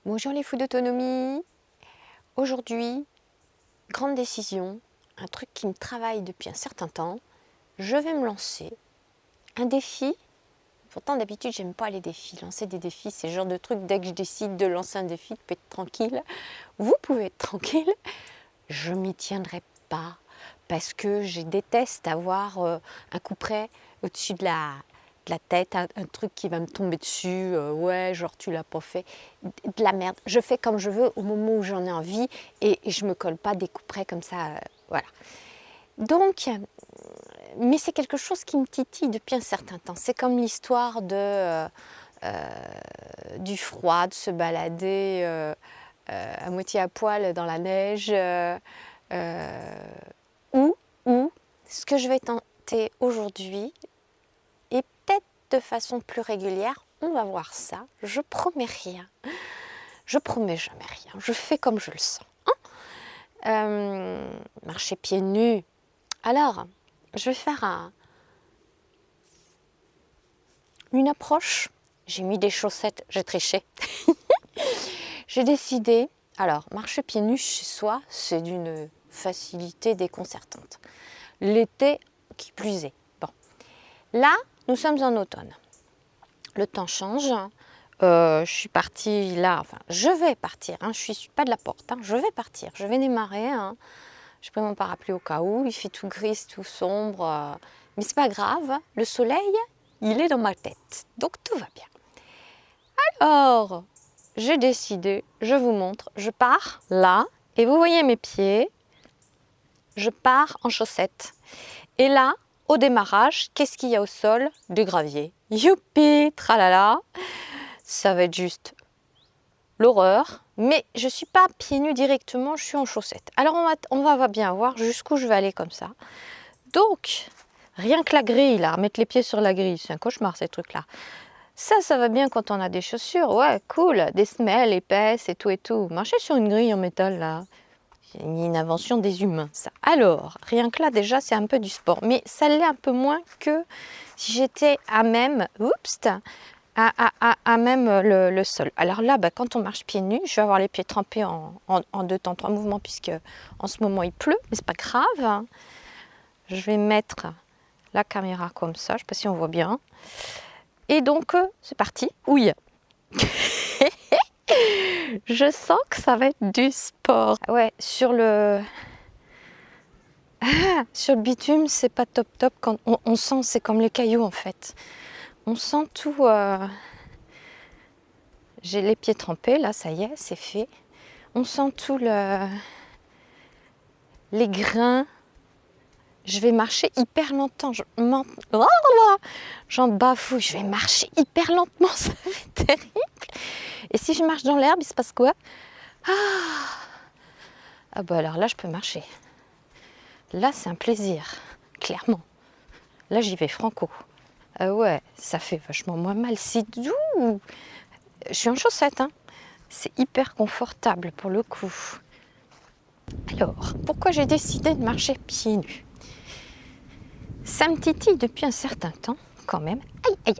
Bonjour les fous d'autonomie. Aujourd'hui, grande décision, un truc qui me travaille depuis un certain temps. Je vais me lancer un défi. Pourtant d'habitude j'aime pas les défis. Lancer des défis, c'est le genre de truc, dès que je décide de lancer un défi, tu peux être tranquille. Vous pouvez être tranquille. Je m'y tiendrai pas parce que je déteste avoir un coup près au-dessus de la tête, un truc qui va me tomber dessus, ouais, genre tu l'as pas fait, de la merde. Je fais comme je veux au moment où j'en ai envie et je me colle pas des coups près comme ça, voilà. Donc, mais c'est quelque chose qui me titille depuis un certain temps. C'est comme l'histoire du froid, de se balader à moitié à poil dans la neige, ou ce que je vais tenter aujourd'hui, et peut-être de façon plus régulière, on va voir ça. Je promets rien, je promets jamais rien, je fais comme je le sens. Marcher pieds nus. Alors, je vais faire une approche. J'ai mis des chaussettes, j'ai triché. J'ai décidé, alors, marcher pieds nus chez soi, c'est d'une facilité déconcertante. L'été, qui plus est. Bon, là, nous sommes en automne. Le temps change. Je suis partie là, enfin, je vais partir. Hein, je ne suis pas de la porte. Hein, je vais partir. Je vais démarrer. Hein. J'ai pris mon parapluie au cas où. Il fait tout gris, tout sombre. Mais c'est pas grave. Le soleil, il est dans ma tête. Donc tout va bien. Alors, j'ai décidé, je vous montre. Je pars là. Et vous voyez mes pieds. Je pars en chaussettes. Et là, au démarrage, qu'est-ce qu'il y a au sol? Du gravier. Youpi, tralala. Ça va être juste l'horreur. Mais je ne suis pas pieds nus directement, je suis en chaussettes. Alors on va bien voir jusqu'où je vais aller comme ça. Donc, rien que la grille, là, mettre les pieds sur la grille, c'est un cauchemar ces trucs-là. Ça va bien quand on a des chaussures. Ouais, cool, des semelles épaisses et tout. Marcher sur une grille en métal, là, c'est une invention des humains, ça. Alors, rien que là, déjà, c'est un peu du sport. Mais ça l'est un peu moins que si j'étais à même, à même le sol. Alors là, quand on marche pieds nus, je vais avoir les pieds trempés en 2 temps 3 mouvements, puisque en ce moment, il pleut. Mais c'est pas grave. Je vais mettre la caméra comme ça. Je ne sais pas si on voit bien. Et donc, c'est parti. Oui. Je sens que ça va être du sport. Ouais, sur le bitume, c'est pas top. Quand on sent, c'est comme les cailloux en fait. On sent tout. J'ai les pieds trempés, là, ça y est, c'est fait. On sent tout les grains. Je vais marcher hyper longtemps. J'en bafouille. Je vais marcher hyper lentement, ça va être terrible. Et si je marche dans l'herbe, il se passe quoi? Ah bah alors là, je peux marcher. Là, c'est un plaisir, clairement. Là, j'y vais franco. Ah ouais, ça fait vachement moins mal. C'est doux. Je suis en chaussettes, hein. C'est hyper confortable pour le coup. Alors, pourquoi j'ai décidé de marcher pieds nus? Ça me titille depuis un certain temps, quand même. Aïe.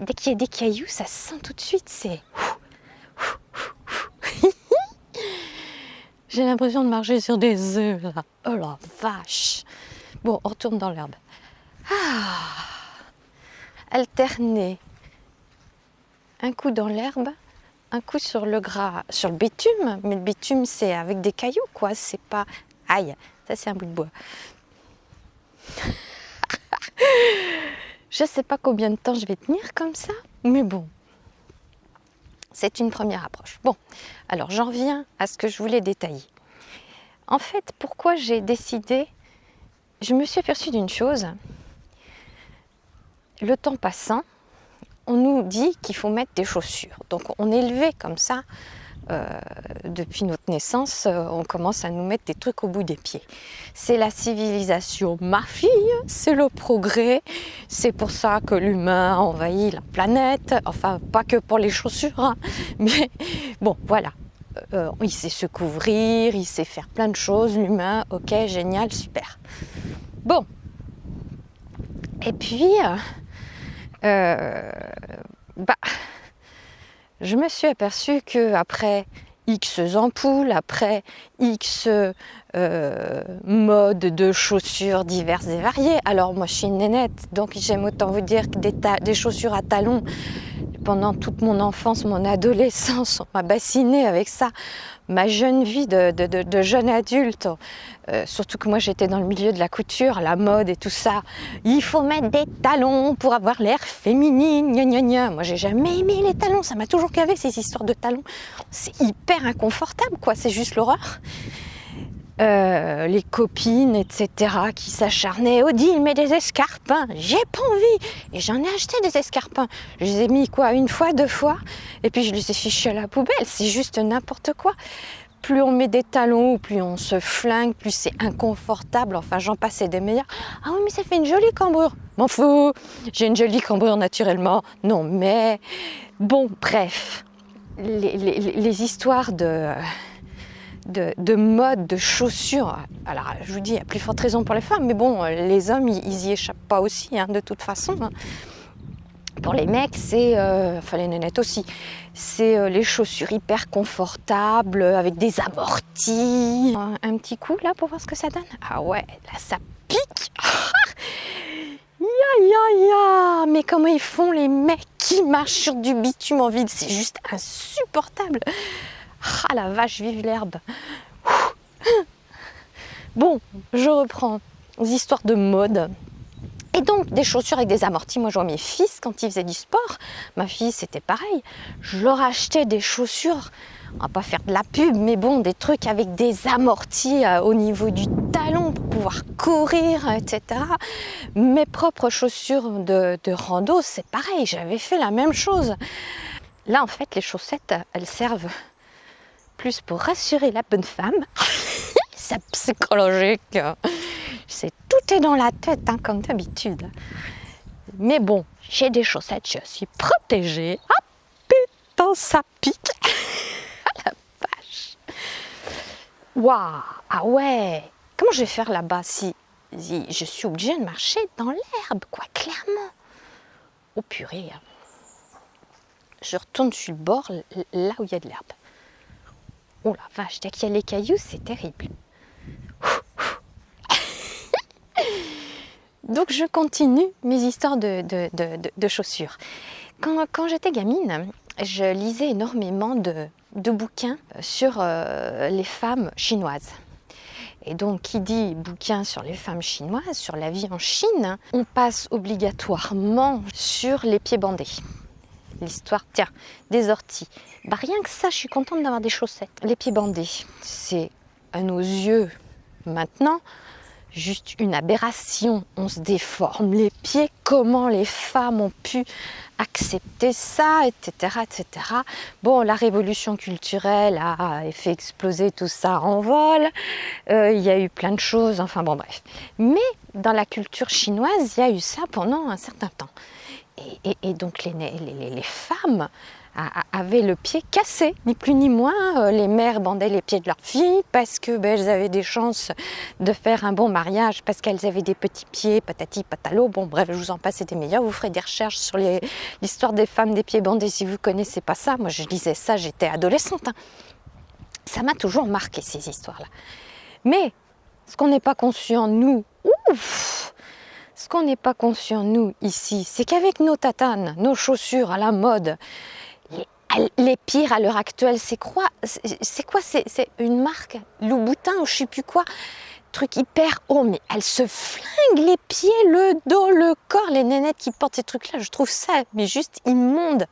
Dès qu'il y a des cailloux, ça se sent tout de suite. C'est... J'ai l'impression de marcher sur des œufs, là. Oh la vache. Bon, on retourne dans l'herbe. Alterner. Un coup dans l'herbe, un coup sur le gras, sur le bitume. Mais le bitume, c'est avec des cailloux, quoi. C'est pas... Aïe, ça c'est un bout de bois. Je sais pas combien de temps je vais tenir comme ça, mais bon. C'est une première approche. Bon, alors j'en reviens à ce que je voulais détailler. En fait, pourquoi j'ai décidé... Je me suis aperçue d'une chose. Le temps passant, on nous dit qu'il faut mettre des chaussures. Donc on est élevé comme ça. Depuis notre naissance, on commence à nous mettre des trucs au bout des pieds. C'est la civilisation, ma fille, c'est le progrès. C'est pour ça que l'humain envahit la planète. Enfin, pas que pour les chaussures, hein, mais bon, voilà. Il sait se couvrir, il sait faire plein de choses, l'humain, ok, génial, super. Bon. Et puis, je me suis aperçue qu'après X ampoules, après X modes de chaussures diverses et variées. Alors moi je suis une nénette, donc j'aime autant vous dire que des chaussures à talons, pendant toute mon enfance, mon adolescence, on m'a bassinée avec ça. Ma jeune vie de jeune adulte, surtout que moi j'étais dans le milieu de la couture, la mode et tout ça. Il faut mettre des talons pour avoir l'air féminine, gna gna gna. Moi j'ai jamais aimé les talons, ça m'a toujours gavé ces histoires de talons. C'est hyper inconfortable quoi, c'est juste l'horreur. Les copines, etc., qui s'acharnaient. Odile, mets des escarpins. J'ai pas envie. Et j'en ai acheté des escarpins. Je les ai mis quoi, une fois, 2 fois. Et puis je les ai fichus à la poubelle. C'est juste n'importe quoi. Plus on met des talons, plus on se flingue, plus c'est inconfortable. Enfin, j'en passe et des meilleurs. Ah oui, mais ça fait une jolie cambrure. M'en fous. J'ai une jolie cambrure naturellement. Non, mais bon, bref. Les histoires de mode, de chaussures. Alors, je vous dis, il y a plus forte raison pour les femmes, mais bon, les hommes, ils y échappent pas aussi, hein, de toute façon. Hein. Pour les mecs, c'est, enfin les nénettes aussi, c'est les chaussures hyper confortables, avec des amortis. Un petit coup, là, pour voir ce que ça donne. Ah ouais, là, ça pique. Ya, ya, ya. Mais comment ils font, les mecs qui marchent sur du bitume en ville? C'est juste insupportable. Ah la vache, vive l'herbe. Bon, je reprends les histoires de mode. Et donc, des chaussures avec des amortis. Moi, je vois mes fils, quand ils faisaient du sport, ma fille, c'était pareil. Je leur achetais des chaussures, on va pas faire de la pub, mais bon, des trucs avec des amortis au niveau du talon pour pouvoir courir, etc. Mes propres chaussures de rando, c'est pareil, j'avais fait la même chose. Là, en fait, les chaussettes, elles servent plus pour rassurer la bonne femme. C'est psychologique. Tout est dans la tête, hein, comme d'habitude. Mais bon, j'ai des chaussettes, je suis protégée. Ah putain, ça pique. La vache. Waouh, ah ouais. Comment je vais faire là-bas si je suis obligée de marcher dans l'herbe, quoi, clairement. Oh purée. Je retourne sur le bord, là où il y a de l'herbe. Oh la vache, dès qu'il y a les cailloux, c'est terrible. Donc je continue mes histoires de chaussures. Quand j'étais gamine, je lisais énormément de bouquins sur les femmes chinoises. Et donc, qui dit bouquin sur les femmes chinoises, sur la vie en Chine, on passe obligatoirement sur les pieds bandés. L'histoire, tiens, des orties. Bah, rien que ça, je suis contente d'avoir des chaussettes. Les pieds bandés, c'est à nos yeux, maintenant, juste une aberration. On se déforme les pieds. Comment les femmes ont pu accepter ça, etc., etc. Bon, la révolution culturelle a fait exploser tout ça en vol. Il y a eu plein de choses. Enfin bon, bref. Mais dans la culture chinoise, il y a eu ça pendant un certain temps. Et donc les femmes avaient le pied cassé, ni plus ni moins. Les mères bandaient les pieds de leurs filles parce que elles avaient des chances de faire un bon mariage, parce qu'elles avaient des petits pieds, patati patalo. Bon bref, je vous en passe, c'était meilleur. Vous ferez des recherches sur l'histoire des femmes des pieds bandés si vous ne connaissez pas ça. Moi je lisais ça, j'étais adolescente. Hein. Ça m'a toujours marqué ces histoires-là. Mais ce qu'on n'est pas conscient, nous, ce qu'on n'est pas conscient, nous, ici, c'est qu'avec nos tatanes, nos chaussures à la mode, les pires à l'heure actuelle, c'est quoi? C'est une marque, Louboutin ou je sais plus quoi, truc hyper haut, mais elles se flinguent les pieds, le dos, le corps, les nénettes qui portent ces trucs-là, je trouve ça mais juste immonde.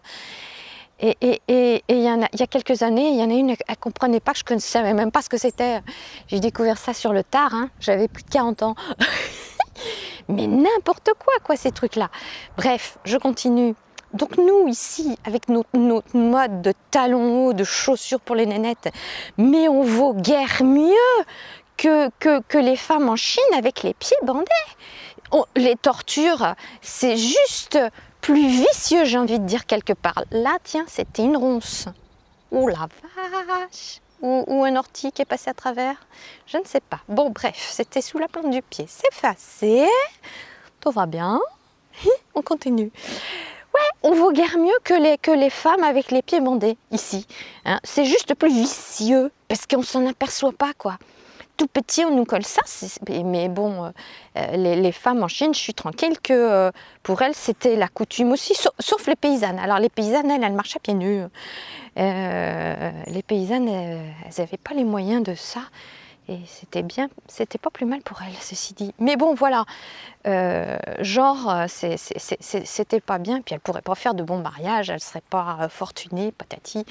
Et il y a quelques années, il y en a une, elle ne comprenait pas, je ne savais même pas ce que c'était. J'ai découvert ça sur le tard, hein, j'avais plus de 40 ans. Mais n'importe quoi, ces trucs-là. Bref, je continue. Donc nous, ici, avec notre mode de talons hauts, de chaussures pour les nénettes, mais on vaut guère mieux que les femmes en Chine avec les pieds bandés. Les tortures, c'est juste plus vicieux, j'ai envie de dire quelque part. Là, tiens, c'était une ronce. Oh la vache! Ou un ortie qui est passé à travers, je ne sais pas. Bon, bref, c'était sous la plante du pied. C'est effacé, tout va bien. On continue. Ouais, on vaut guère mieux que les femmes avec les pieds bandés ici. Hein. C'est juste plus vicieux parce qu'on s'en aperçoit pas quoi. Tout petit, on nous colle ça, mais bon, les femmes en Chine, je suis tranquille que pour elles, c'était la coutume aussi, sauf les paysannes. Alors les paysannes, elles marchent à pieds nus. Les paysannes, elles n'avaient pas les moyens de ça. Et c'était pas plus mal pour elles, ceci dit. Mais bon, voilà, c'était pas bien, puis elles pourraient pas faire de bons mariages, elles seraient pas fortunées, patati.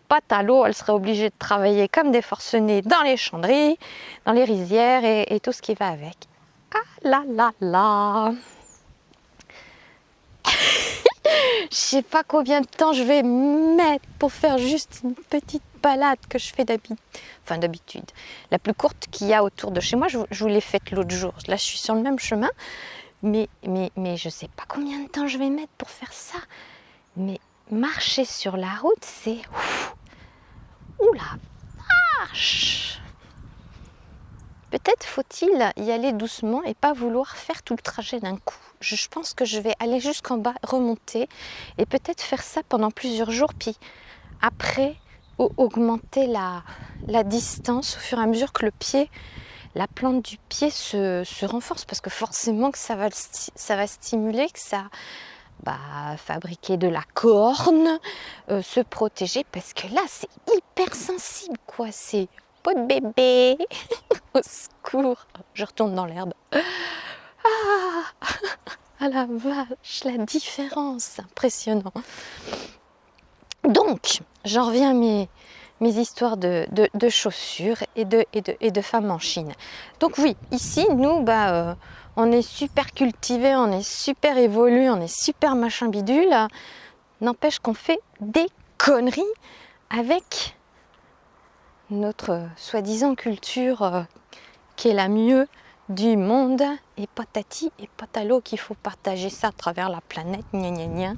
Patalo, elles seraient obligées de travailler comme des forcenés dans les chanderies, dans les rizières et tout ce qui va avec. Ah là là là. Je sais pas combien de temps je vais mettre pour faire juste une petite balade que je fais d'habitude. La plus courte qu'il y a autour de chez moi, je vous l'ai faite l'autre jour. Là, je suis sur le même chemin, mais je sais pas combien de temps je vais mettre pour faire ça. Mais marcher sur la route, c'est... Ouh la vache! Peut-être faut-il y aller doucement et pas vouloir faire tout le trajet d'un coup. Je pense que je vais aller jusqu'en bas, remonter et peut-être faire ça pendant plusieurs jours, puis après augmenter la distance au fur et à mesure que la plante du pied se renforce, parce que forcément que ça va stimuler, que ça va fabriquer de la corne, se protéger, parce que là c'est hyper sensible quoi, c'est peau de bébé. Au secours, je retourne dans l'herbe. Ah la vache, la différence, impressionnant. Donc, j'en reviens à mes histoires de chaussures et de femmes en Chine. Donc oui, ici, nous, on est super cultivés, on est super évolués, on est super machin bidule. N'empêche qu'on fait des conneries avec notre soi-disant culture qui est la mieux du monde, et patati et patalo qu'il faut partager ça à travers la planète, gna gna gna.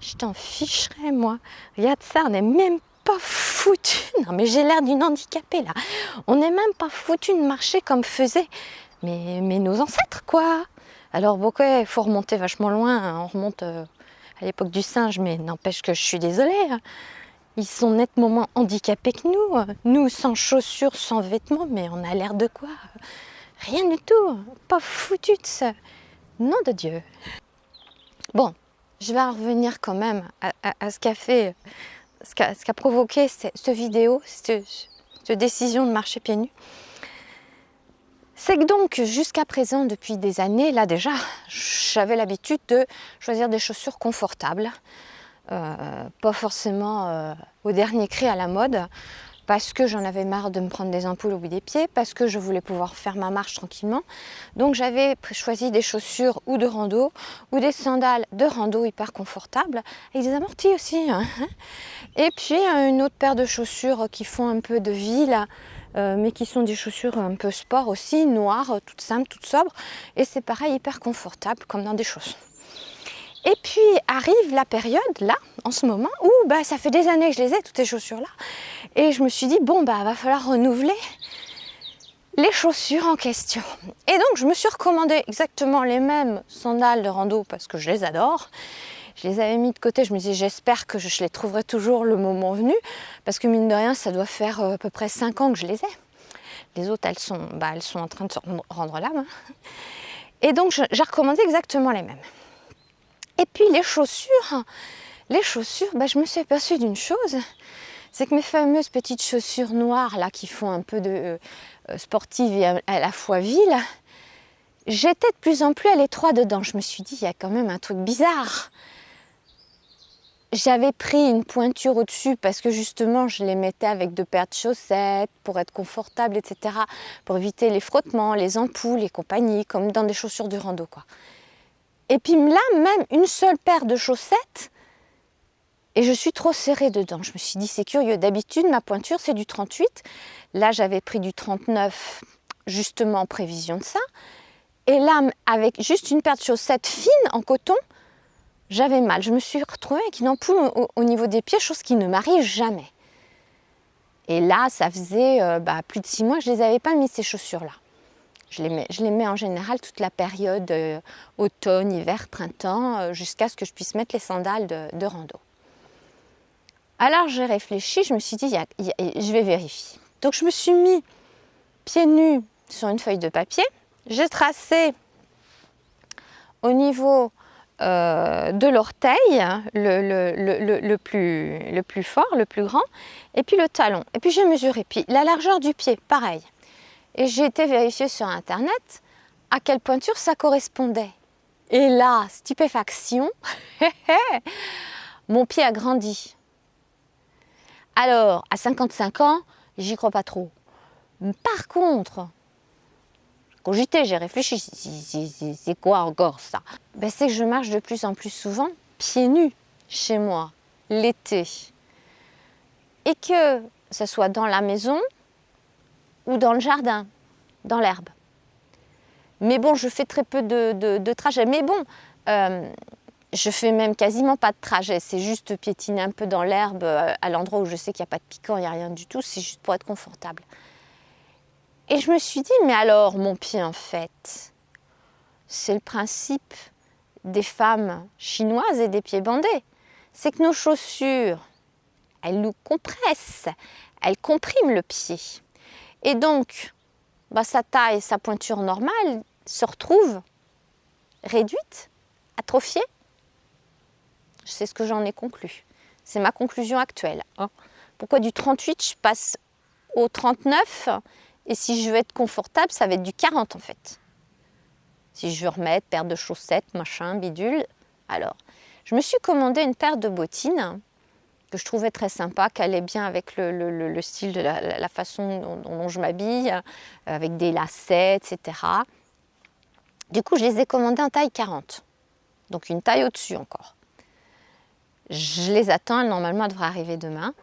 Je t'en ficherais moi. Regarde ça, on n'est même pas foutu. Non mais j'ai l'air d'une handicapée là. On n'est même pas foutu de marcher comme faisaient mais nos ancêtres quoi. Alors bon, il faut remonter vachement loin, hein. On remonte à l'époque du singe, mais n'empêche que je suis désolée. Hein. Ils sont nettement moins handicapés que nous. Nous, sans chaussures, sans vêtements, mais on a l'air de quoi? Rien du tout. Pas foutu de ça. Nom de Dieu. Bon, je vais en revenir quand même à ce qu'a fait, ce qu'a provoqué cette vidéo, cette décision de marcher pieds nus. C'est que donc, jusqu'à présent, depuis des années, là déjà, j'avais l'habitude de choisir des chaussures confortables. Pas forcément au dernier cri à la mode, parce que j'en avais marre de me prendre des ampoules au bout des pieds, parce que je voulais pouvoir faire ma marche tranquillement. Donc j'avais choisi des chaussures ou de rando, ou des sandales de rando hyper confortables, avec des amortis aussi. Hein. Et puis une autre paire de chaussures qui font un peu de ville, mais qui sont des chaussures un peu sport aussi, noires, toutes simples, toutes sobres. Et c'est pareil, hyper confortable, comme dans des chaussons. Et puis arrive la période, là, en ce moment, où ça fait des années que je les ai, toutes ces chaussures-là. Et je me suis dit, va falloir renouveler les chaussures en question. Et donc, je me suis recommandé exactement les mêmes sandales de rando, parce que je les adore. Je les avais mis de côté, je me disais, j'espère que je les trouverai toujours le moment venu, parce que mine de rien, ça doit faire à peu près 5 ans que je les ai. Les autres, elles sont en train de se rendre l'âme. Et donc, j'ai recommandé exactement les mêmes. Et puis les chaussures, je me suis aperçue d'une chose, c'est que mes fameuses petites chaussures noires là qui font un peu de sportive et à la fois ville, j'étais de plus en plus à l'étroit dedans. Je me suis dit, il y a quand même un truc bizarre. J'avais pris une pointure au-dessus parce que justement je les mettais avec 2 paires de chaussettes pour être confortable, etc. Pour éviter les frottements, les ampoules et compagnie, comme dans des chaussures de rando quoi. Et puis là, même une seule paire de chaussettes, et je suis trop serrée dedans. Je me suis dit, c'est curieux. D'habitude, ma pointure, c'est du 38. Là, j'avais pris du 39, justement en prévision de ça. Et là, avec juste une paire de chaussettes fines en coton, j'avais mal. Je me suis retrouvée avec une ampoule au niveau des pieds, chose qui ne m'arrive jamais. Et là, ça faisait plus de 6 mois que je ne les avais pas mis, ces chaussures-là. Je les mets en général toute la période automne, hiver, printemps, jusqu'à ce que je puisse mettre les sandales de rando. Alors j'ai réfléchi, je me suis dit, je vais vérifier. Donc je me suis mis pieds nus sur une feuille de papier. J'ai tracé au niveau de l'orteil, le plus fort, le plus grand, et puis le talon. Et puis j'ai mesuré. Puis la largeur du pied, pareil. Et j'ai été vérifier sur Internet à quelle pointure ça correspondait. Et là, stupéfaction, mon pied a grandi. Alors, à 55 ans, j'y crois pas trop. Par contre, cogité, j'ai réfléchi, c'est quoi encore ça? Ben, c'est que je marche de plus en plus souvent pieds nus chez moi, l'été. Et que ce soit dans la maison ou dans le jardin, dans l'herbe. Mais bon, je fais très peu de trajets. Mais bon, je fais même quasiment pas de trajet. C'est juste piétiner un peu dans l'herbe à l'endroit où je sais qu'il n'y a pas de piquant, il n'y a rien du tout. C'est juste pour être confortable. Et je me suis dit, mais alors, mon pied, en fait, c'est le principe des femmes chinoises et des pieds bandés. C'est que nos chaussures, elles nous compressent, elles compriment le pied. Et donc, sa taille, sa pointure normale se retrouvent réduites, atrophiées. C'est ce que j'en ai conclu. C'est ma conclusion actuelle. Pourquoi du 38, je passe au 39 ? Et si je veux être confortable, ça va être du 40 en fait. Si je veux remettre paire de chaussettes, machin, bidule. Alors, je me suis commandé une paire de bottines que je trouvais très sympa, qui allait bien avec le style de la façon dont je m'habille, avec des lacets, etc. Du coup, je les ai commandées en taille 40. Donc une taille au-dessus encore. Je les attends, normalement, elle devrait arriver demain.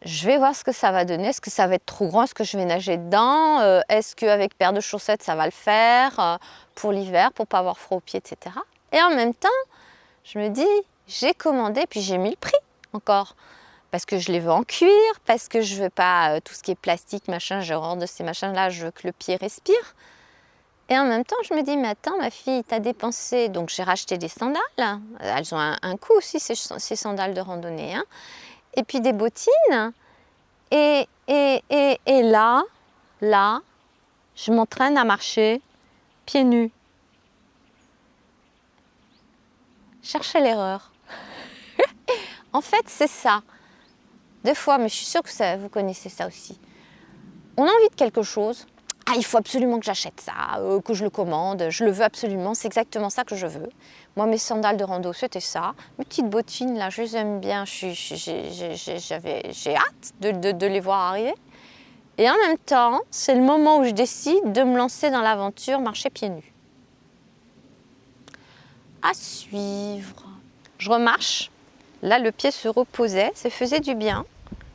Je vais voir ce que ça va donner. Est-ce que ça va être trop grand? Est-ce que je vais nager dedans? Est-ce qu'avec paire de chaussettes, ça va le faire pour l'hiver, pour ne pas avoir froid aux pieds, etc. Et en même temps, je me dis, j'ai commandé, puis j'ai mis le prix encore. Parce que je les veux en cuir, parce que je ne veux pas tout ce qui est plastique, machin, j'ai horreur de ces machins-là, je veux que le pied respire. Et en même temps, je me dis, mais attends, ma fille, t'as dépensé. Donc j'ai racheté des sandales. Elles ont un coût aussi, ces sandales de randonnée. Hein. Et puis des bottines. Et là, je m'entraîne à marcher pieds nus. Cherchez l'erreur. En fait, c'est ça. Des fois, mais je suis sûre que vous connaissez ça aussi. On a envie de quelque chose. Ah, il faut absolument que j'achète ça, que je le commande, je le veux absolument, c'est exactement ça que je veux. Moi, mes sandales de rando, c'était ça. Mes petites bottines, là, je les aime bien, j'ai hâte de les voir arriver. Et en même temps, c'est le moment où je décide de me lancer dans l'aventure marcher pieds nus. À suivre. Je remarche. Là, le pied se reposait, ça faisait du bien.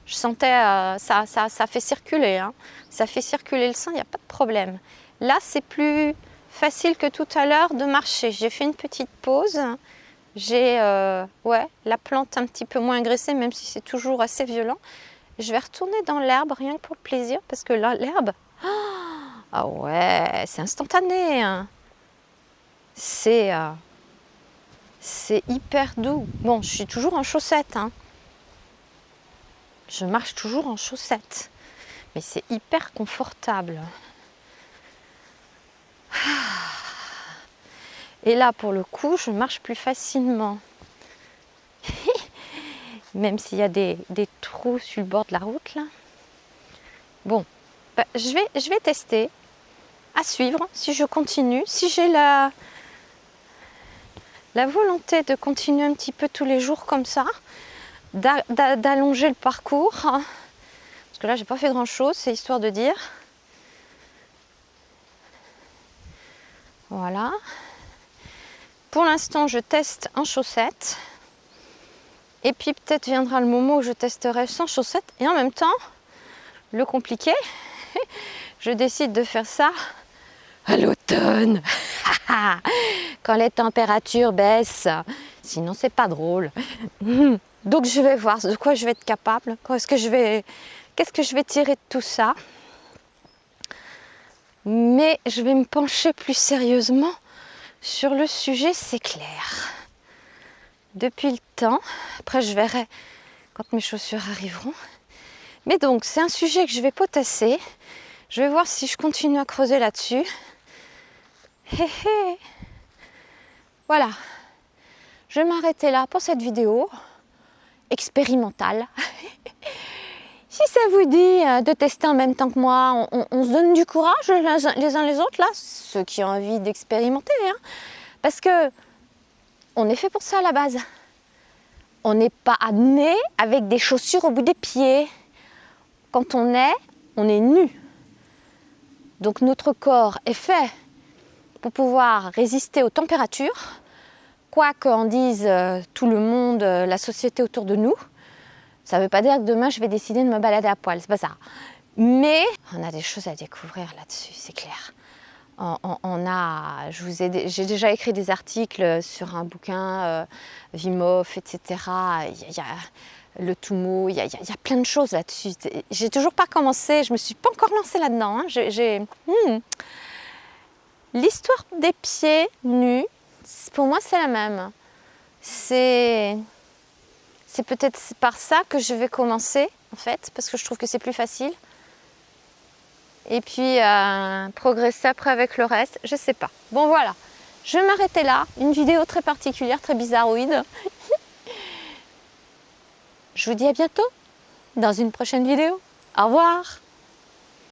Je sentais, ça fait circuler, hein. Ça fait circuler le sang, il n'y a pas de problème. Là, c'est plus facile que tout à l'heure de marcher. J'ai fait une petite pause. J'ai la plante un petit peu moins graissée, même si c'est toujours assez violent. Je vais retourner dans l'herbe, rien que pour le plaisir, parce que là, l'herbe, ah ouais, c'est instantané. Hein. C'est hyper doux. Bon, je suis toujours en chaussettes, hein. Je marche toujours en chaussettes, mais c'est hyper confortable. Et là, pour le coup, je marche plus facilement. Même s'il y a des trous sur le bord de la route, là. Bon, je vais tester, à suivre, si je continue. Si j'ai la volonté de continuer un petit peu tous les jours comme ça, d'allonger le parcours, parce que là j'ai pas fait grand chose, c'est histoire de dire. Voilà. Pour l'instant je teste en chaussettes, et puis peut-être viendra le moment où je testerai sans chaussettes, et en même temps, le compliqué, je décide de faire ça à l'automne, quand les températures baissent, sinon c'est pas drôle. Donc je vais voir de quoi je vais être capable, qu'est-ce que je vais tirer de tout ça. Mais je vais me pencher plus sérieusement sur le sujet, c'est clair. Depuis le temps, après je verrai quand mes chaussures arriveront. Mais donc, c'est un sujet que je vais potasser. Je vais voir si je continue à creuser là-dessus. Hé hé. Voilà. Je vais m'arrêter là pour cette vidéo expérimentale. Si ça vous dit de tester en même temps que moi, on se donne du courage les uns les autres, là, ceux qui ont envie d'expérimenter. Hein. Parce que on est fait pour ça à la base. On n'est pas né avec des chaussures au bout des pieds. Quand on est nu. Donc notre corps est fait pour pouvoir résister aux températures, quoi qu'en dise tout le monde, la société autour de nous. Ça ne veut pas dire que demain je vais décider de me balader à poil, c'est pas ça. Mais on a des choses à découvrir là-dessus, c'est clair. J'ai déjà écrit des articles sur un bouquin Vimov, etc. Il y a le Tumo, il y a plein de choses là-dessus. J'ai toujours pas commencé, je me suis pas encore lancée là-dedans. Hein. L'histoire des pieds nus, pour moi c'est la même. C'est peut-être par ça que je vais commencer en fait, parce que je trouve que c'est plus facile. Et puis progresser après avec le reste, je sais pas. Bon voilà, je vais m'arrêter là. Une vidéo très particulière, très bizarroïde. Je vous dis à bientôt dans une prochaine vidéo. Au revoir!